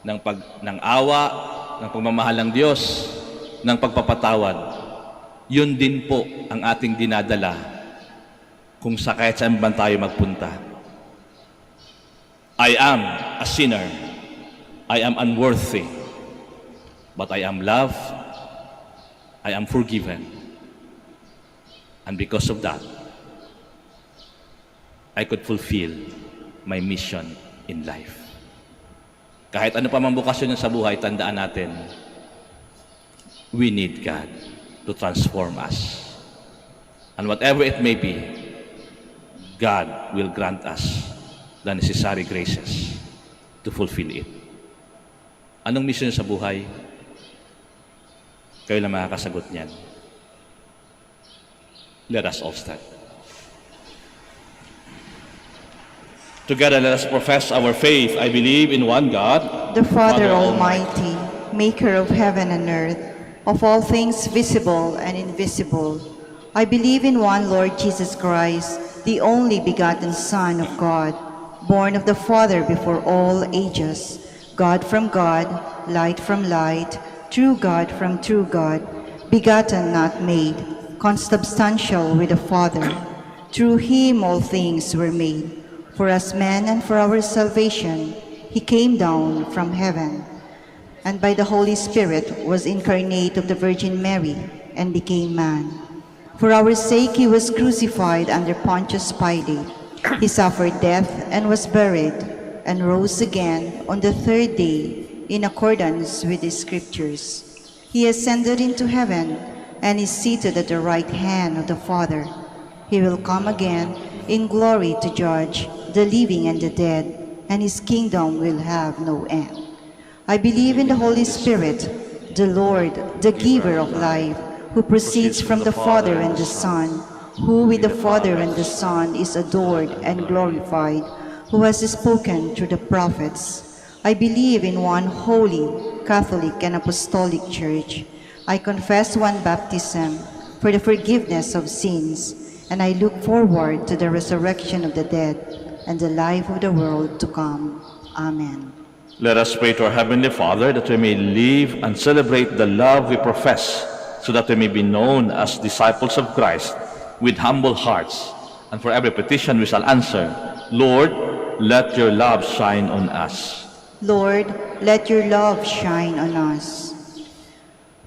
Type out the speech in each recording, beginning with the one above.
ng awa, ng pagmamahal ng Diyos, ng pagpapatawad. Yun din po ang ating dinadala kung sa kahit saan man tayo magpunta. I am a sinner. I am unworthy. But I am loved. I am forgiven. And because of that, I could fulfill my mission in life. Kahit ano pa mang bukasyon sa buhay, tandaan natin, we need God to transform us. And whatever it may be, God will grant us the necessary graces to fulfill it. Anong mission sa buhay? Kayo lang makakasagot niyan. Let us all stand. Together, let us profess our faith. I believe in one God, the Father Almighty, maker of heaven and earth, of all things visible and invisible. I believe in one Lord Jesus Christ, the only begotten Son of God, born of the Father before all ages, God from God, light from light, true God from true God, begotten, not made, consubstantial with the Father. Through him all things were made. For us men and for our salvation, he came down from heaven, and by the Holy Spirit was incarnate of the Virgin Mary and became man. For our sake he was crucified under Pontius Pilate. He suffered death and was buried, and rose again on the third day in accordance with the Scriptures. He ascended into heaven and is seated at the right hand of the Father. He will come again in glory to judge the living and the dead, and his kingdom will have no end. I believe in the Holy Spirit, the Lord, the giver of life, who proceeds from the Father and the Son, who with the Father and the Son is adored and glorified, who has spoken through the prophets. I believe in one holy, Catholic and Apostolic Church. I confess one baptism for the forgiveness of sins, and I look forward to the resurrection of the dead and the life of the world to come. Amen. Let us pray to our Heavenly Father that we may live and celebrate the love we profess, so that we may be known as disciples of Christ with humble hearts. And for every petition we shall answer, Lord, let your love shine on us. Lord, let your love shine on us.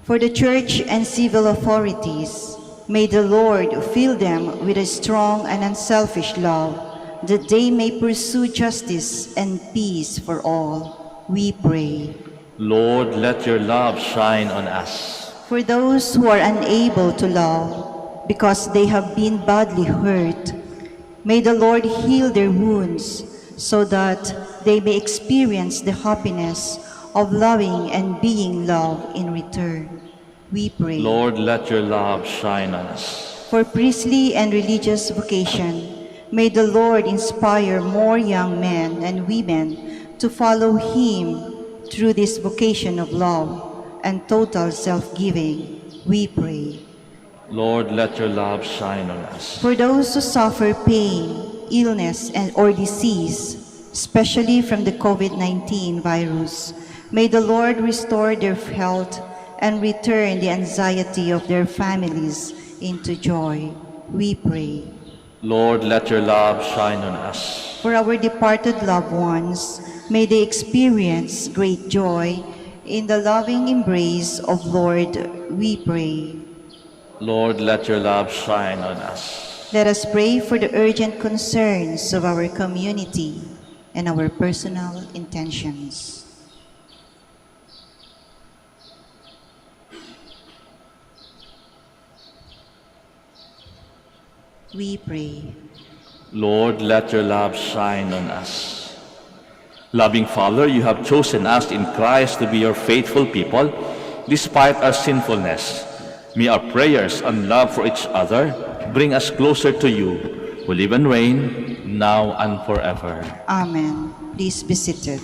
For the Church and civil authorities, may the Lord fill them with a strong and unselfish love, that they may pursue justice and peace for all. We pray. Lord, let your love shine on us. For those who are unable to love, because they have been badly hurt, may the Lord heal their wounds, so that they may experience the happiness of loving and being loved in return. We pray. Lord, let your love shine on us. For priestly and religious vocation, may the Lord inspire more young men and women to follow him through this vocation of love and total self-giving. We pray. Lord, let your love shine on us. For those who suffer pain, illness, or disease, especially from the COVID-19 virus, may the Lord restore their health and return the anxiety of their families into joy. We pray. Lord, let your love shine on us. For our departed loved ones, may they experience great joy in the loving embrace of Lord, we pray. Lord, let your love shine on us. Let us pray for the urgent concerns of our community and our personal intentions. We pray. Lord, let your love shine on us. Loving Father, you have chosen us in Christ to be your faithful people, despite our sinfulness. May our prayers and love for each other bring us closer to you, who live and reign, now and forever. Amen. Please be seated.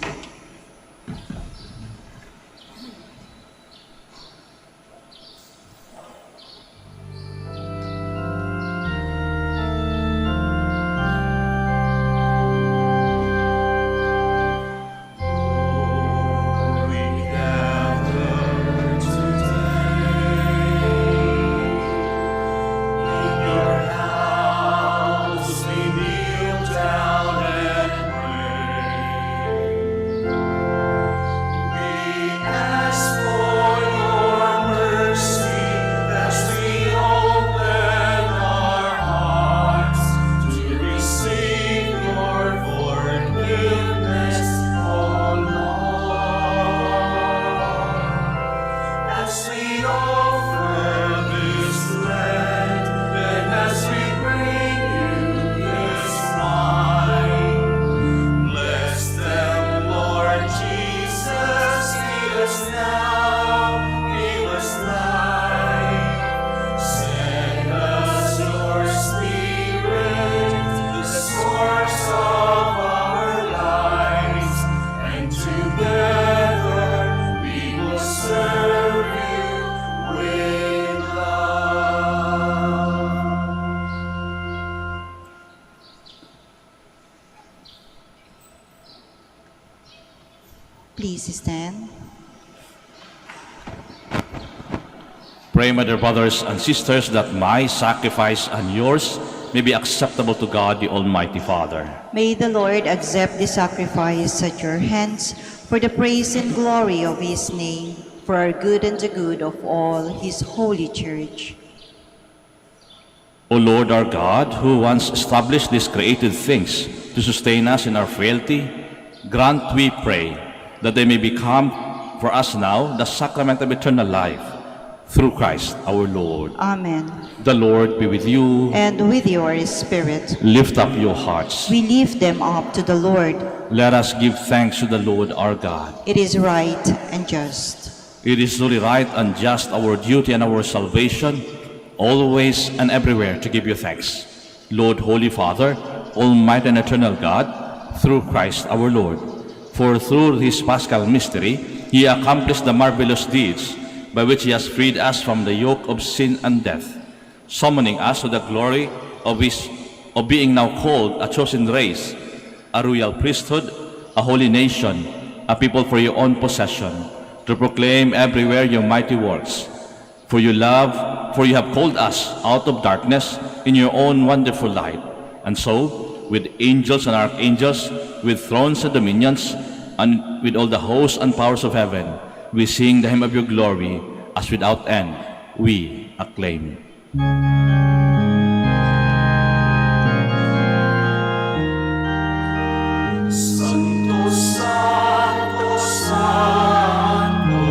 Please stand. Pray, my dear brothers and sisters, that my sacrifice and yours may be acceptable to God, the Almighty Father. May the Lord accept the sacrifice at your hands for the praise and glory of his name, for our good and the good of all his holy church. O Lord our God, who once established these created things to sustain us in our frailty, grant, we pray, that they may become for us now the sacrament of eternal life, through Christ our Lord. Amen. The Lord be with you. And with your spirit. Lift up your hearts. We lift them up to the Lord. Let us give thanks to the Lord our God. It is right and just. It is truly right and just, our duty and our salvation, always and everywhere to give you thanks. Lord, Holy Father, Almighty and eternal God, through Christ our Lord. For through his paschal mystery, he accomplished the marvelous deeds by which he has freed us from the yoke of sin and death, summoning us to the glory of being now called a chosen race, a royal priesthood, a holy nation, a people for your own possession, to proclaim everywhere your mighty works. For you have called us out of darkness in your own wonderful light. And so, with angels and archangels, with thrones and dominions, and with all the hosts and powers of heaven, we sing the hymn of your glory, as without end we acclaim. Santo, Santo, Santo,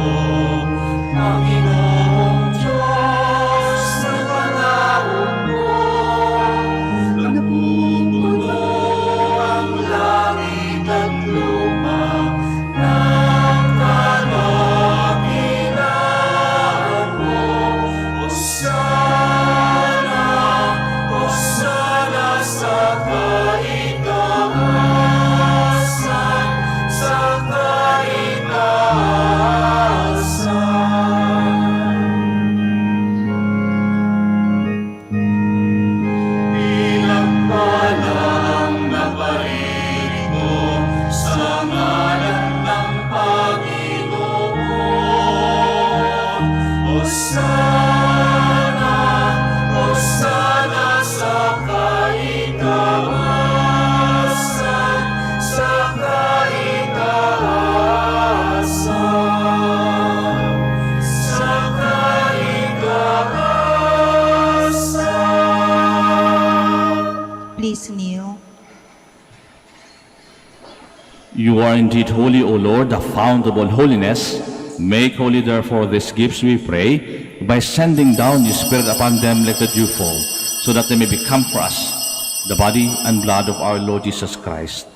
Panginoong Diyos ng panahon mo, napupuno ang langit at lupa ng kadakilaan mo. Hosana, Hosana sa kaitaasan, sa kaitaasan. Bilang pala ang naparirito sa ngalan ng Panginoon. Hosana, Hosana sa kaitaasan, sa kaitaasan, sa kaitaasan. Please kneel. You are indeed holy, O Lord, the fount of all holiness. Make holy therefore these gifts, we pray, by sending down your Spirit upon them like the dewfall, so that they may become for us the body and blood of our Lord Jesus Christ.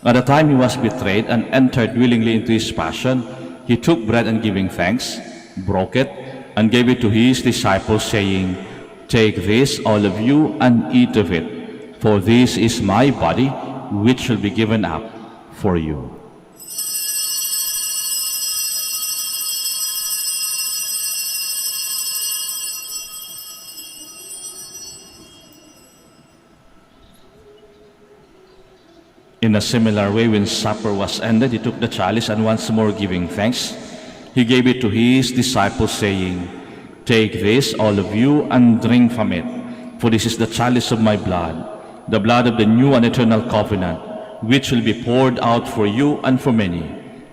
At the time he was betrayed and entered willingly into his passion, he took bread and giving thanks, broke it, and gave it to his disciples, saying, Take this, all of you, and eat of it, for this is my body, which shall be given up for you. In a similar way, when supper was ended, he took the chalice, and once more giving thanks, he gave it to his disciples, saying, Take this, all of you, and drink from it, for this is the chalice of my blood, the blood of the new and eternal covenant, which will be poured out for you and for many,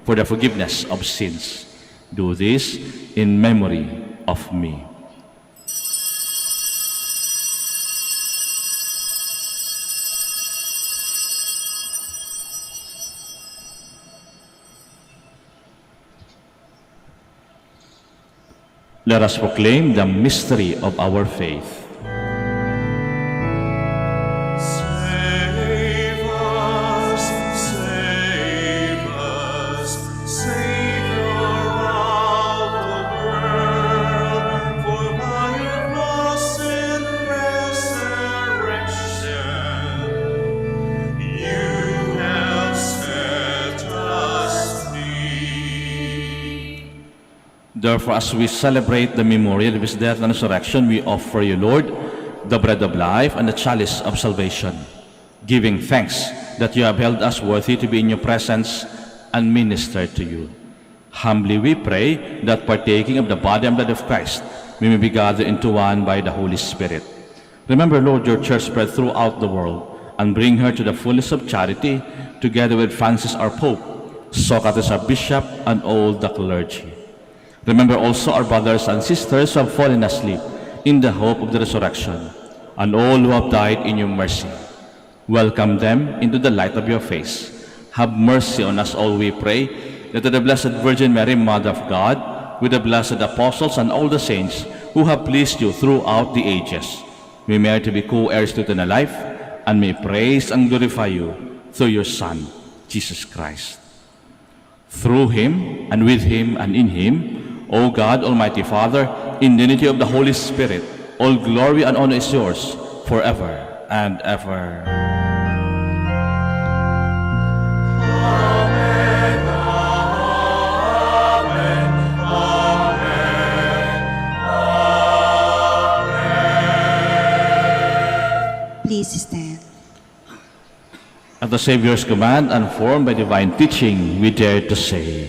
for the forgiveness of sins. Do this in memory of me. Let us proclaim the mystery of our faith. Save us, Savior of the world, for by your cross and resurrection, you have set us free. Therefore, as we celebrate the memorial of his death and resurrection, we offer you, Lord, the bread of life and the chalice of salvation, giving thanks that you have held us worthy to be in your presence and minister to you. Humbly we pray that partaking of the body and blood of Christ, we may be gathered into one by the Holy Spirit. Remember, Lord, your church spread throughout the world, and bring her to the fullness of charity, together with Francis our Pope, Socrates our Bishop, and all the clergy. Remember also our brothers and sisters who have fallen asleep in the hope of the resurrection, and all who have died in your mercy. Welcome them into the light of your face. Have mercy on us all, we pray, that the Blessed Virgin Mary, Mother of God, with the blessed apostles and all the saints who have pleased you throughout the ages, we merit to be co-heirs to eternal life, and may praise and glorify you through your Son, Jesus Christ. Through him, and with him, and in him, O God, Almighty Father, in the unity of the Holy Spirit, all glory and honor is yours forever and ever. Please stand. At the Savior's command and formed by divine teaching, we dare to say,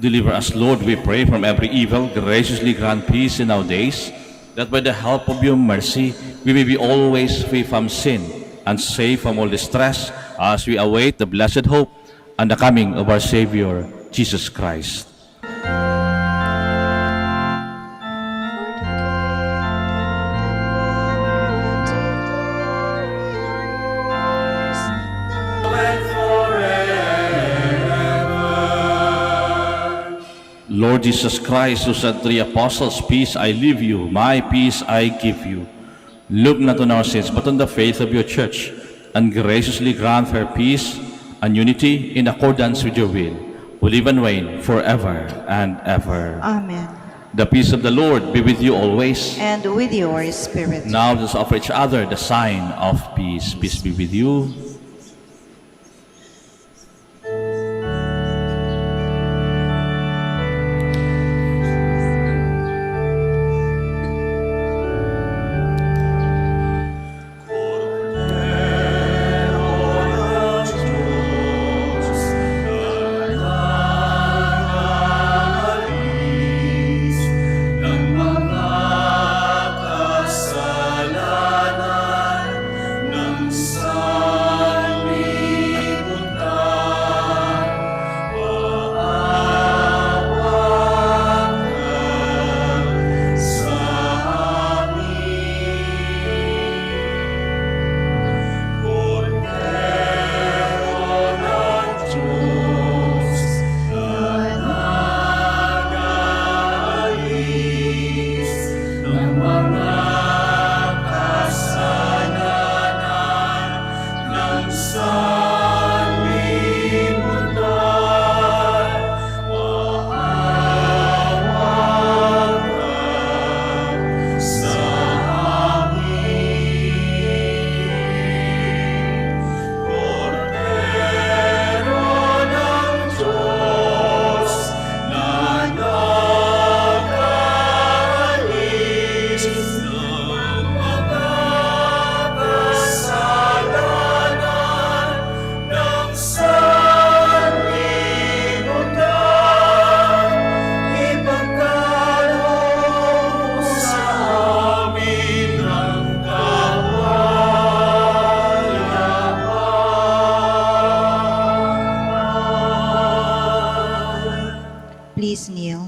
Deliver us, Lord, we pray, from every evil. Graciously grant peace in our days, that by the help of your mercy, we may be always free from sin and safe from all distress, as we await the blessed hope and the coming of our Savior, Jesus Christ. Lord Jesus Christ, who said to the apostles, "Peace I leave you, my peace I give you," look not on our sins, but on the faith of your church, and graciously grant her peace and unity in accordance with your will, who live and reign forever and ever. Amen. The peace of the Lord be with you always. And with your spirit. Now let us offer each other the sign of peace. Peace be with you. Kasalanan ng sa Please kneel.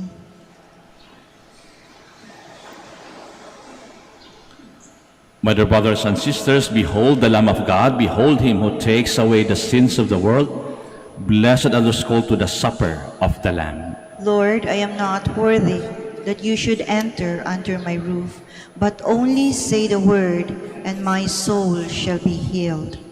My dear brothers and sisters, behold the Lamb of God, behold him who takes away the sins of the world. Blessed are those called to the supper of the Lamb. Lord, I am not worthy that you should enter under my roof, but only say the word, and my soul shall be healed.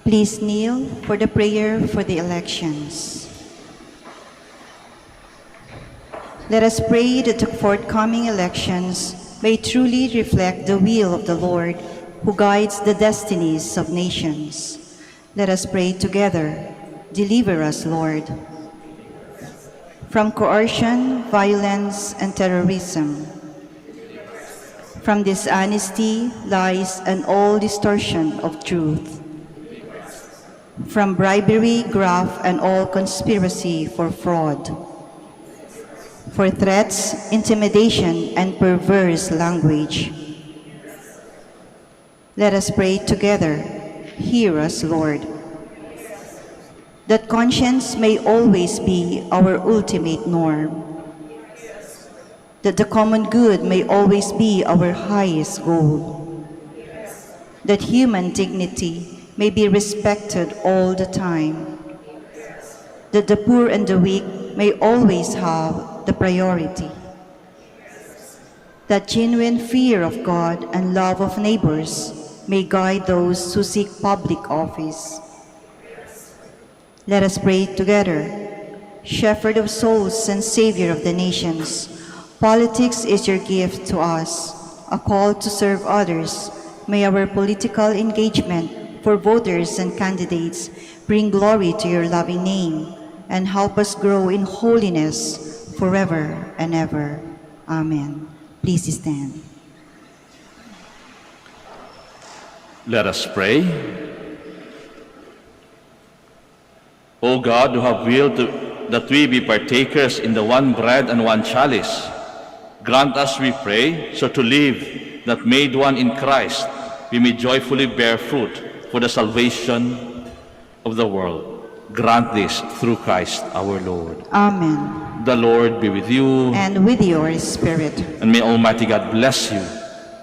Please kneel for the prayer for the elections. Let us pray that the forthcoming elections may truly reflect the will of the Lord, who guides the destinies of nations. Let us pray together. Deliver us, Lord, from coercion, violence, and terrorism, from dishonesty, lies, and all distortion of truth, from bribery, graft, and all conspiracy for fraud, for threats, intimidation, and perverse language. Let us pray together. Hear us, Lord, that conscience may always be our ultimate norm, that the common good may always be our highest goal, that human dignity may be respected all the time, that the poor and the weak may always have the priority, that genuine fear of God and love of neighbors may guide those who seek public office. Let us pray together. Shepherd of souls and Savior of the nations, politics is your gift to us, a call to serve others. May our political engagement for voters and candidates bring glory to your loving name and help us grow in holiness forever and ever. Amen. Please stand. Let us pray. O God, who have willed that we be partakers in the one bread and one chalice, grant us, we pray, so to live that made one in Christ, we may joyfully bear fruit for the salvation of the world. Grant this through Christ our Lord. Amen. The Lord be with you. And with your spirit. And may Almighty God bless you,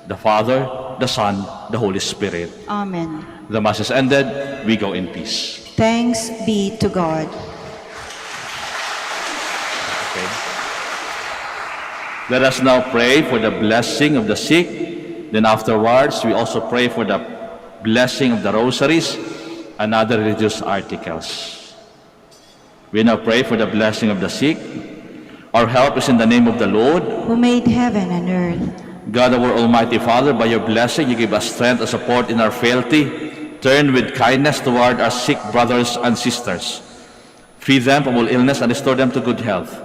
the Father, the Son, the Holy Spirit. Amen. The Mass is ended. We go in peace. Thanks be to God. Okay. Let us now pray for the blessing of the sick. Then afterwards, we also pray for the blessing of the rosaries and other religious articles. We now pray for the blessing of the sick. Our help is in the name of the Lord, who made heaven and earth. God, our Almighty Father, by your blessing, you give us strength and support in our frailty. Turn with kindness toward our sick brothers and sisters. Free them from all illness and restore them to good health.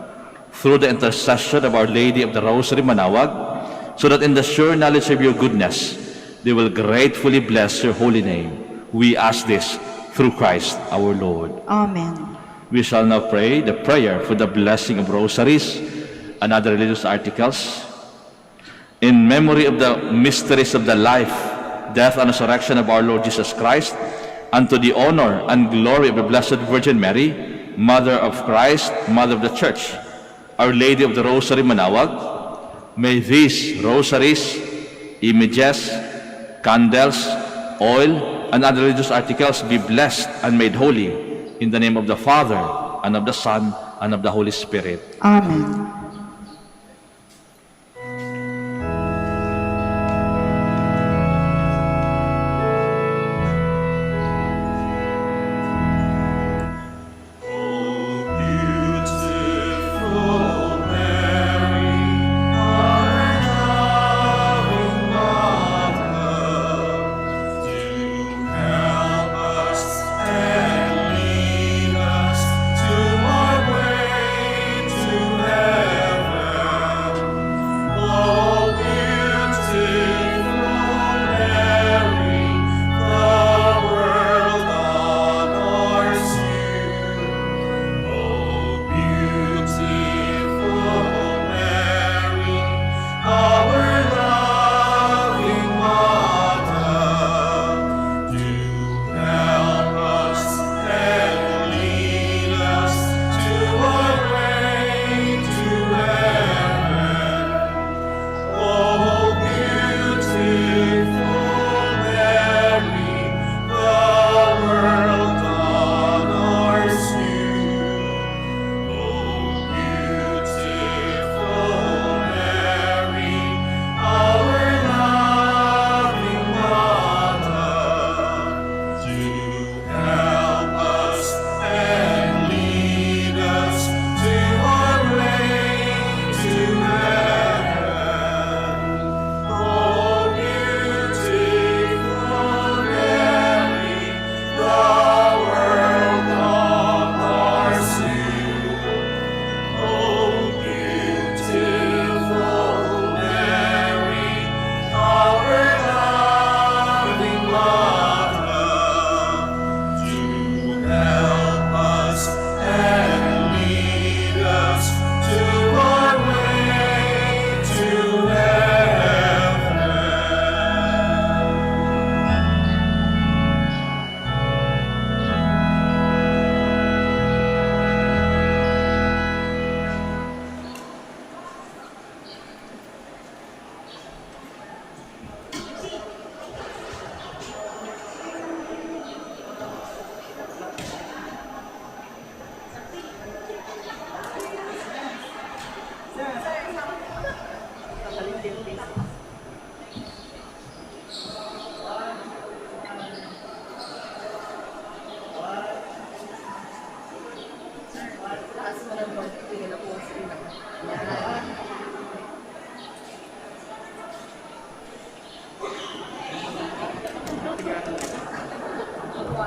Through the intercession of Our Lady of the Rosary, Manaoag, so that in the sure knowledge of your goodness, they will gratefully bless your holy name. We ask this through Christ our Lord. Amen. We shall now pray the prayer for the blessing of rosaries and other religious articles. In memory of the mysteries of the life, death, and resurrection of our Lord Jesus Christ, and to the honor and glory of the Blessed Virgin Mary, Mother of Christ, Mother of the Church, Our Lady of the Rosary, Manaoag, may these rosaries, images, candles, oil, and other religious articles be blessed and made holy in the name of the Father, and of the Son, and of the Holy Spirit. Amen. Lead us to our way to heaven.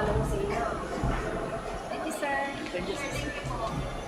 follow sa inyo. Thank you, sir. Thank you, sir.